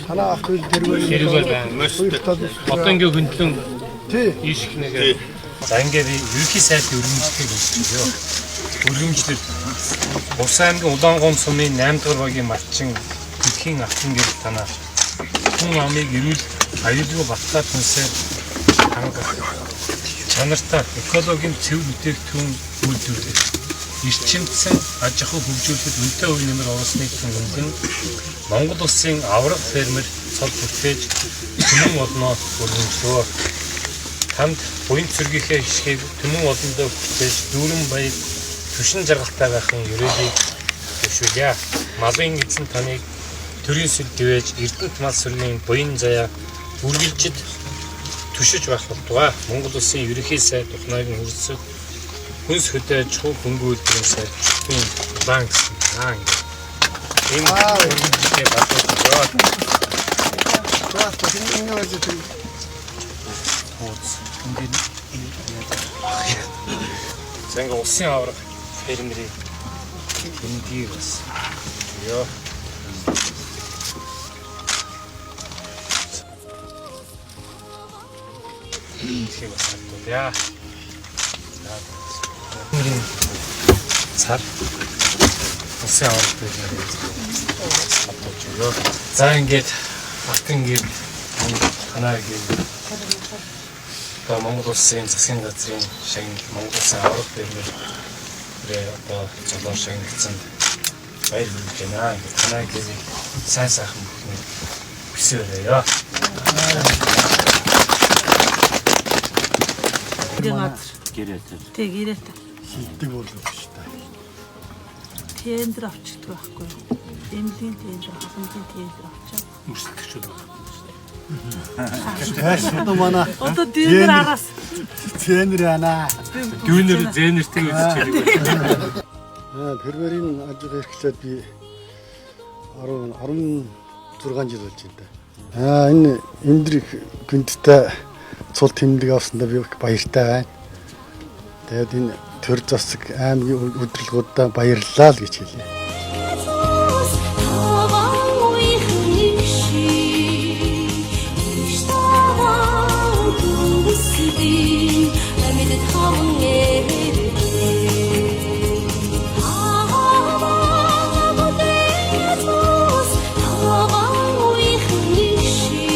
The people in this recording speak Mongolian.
하나 그 어떤 게 근통 이 시키는 자 이게 이렇게 сайт өргөмжтэй болчихлоо. Өргөмжтэй Усаамгийн Улаангом сумын 8 дугаар багийн малчин дэлхийн алтан гэрэл танаа хүн амыг эрүүл аюулгүй батлаад хүнсээр хангах чанартай экологийн зөв бүтээгдэхүүн үйлдвэрлэх эрчимцэн аж ахуй хөгжүүлэлт үнэтэй үе нэмэр оруулсны төлөвлөн Монгол улсын аврах фермер цол бүтээж түмэн олноо өргөмжлөө. Танд буян цэргийнхээ хишгийг түмэн олондоо бүтээж дүүрэн баяр түшин жаргалтай байхын ерөөлийг төшүүлье. Малын эзэн таныг төрийн сүл дивэж Эрдэнэт мал сүрний буян заяа үргэлжид түшиж байх болтугай. Монгол улсын ерөнхий сайд ухнааг нь хүрсэх хүнс хөдөө чухал хөнгө үйлдвэрийн сайд хүн банк ийм үргэлжтэй батлуулж Зэнг улсын аврах фермерийн эндийг бас ёо тийм бас яа цар улсын аврах фермерийн ёо за ингээд алтан гэр танаагийн Монгол улсын засгийн газрын шагнал Монгол улсын аврах фермерээ одоо золоо шагналцсан баяр хүргэж байна. Танай гэрийг сайн сайхан бүхний хүсээрээ. Тэг ирээтэй. шилдэг болох шүү дээ. Тендер авчихдаг байхгүй юу? Эмнэлгийн тендер, халамжийн тендер авчаад Мөрсөлтөгчд байна. Одоо манай одоо дүүнер араас зэнэр яана. Дүүнер зэнэртэй үзэж байгаа. Фермерийн ажил эрхлээд би 16 жил болж байна. Энэ эндрих гүнттэй цул тэмдэг авсандаа би баяртай байна. Тэгээд энэ төр засаг аймгийн удирдлагуудаа баярлалаа л гэж хэлье. Be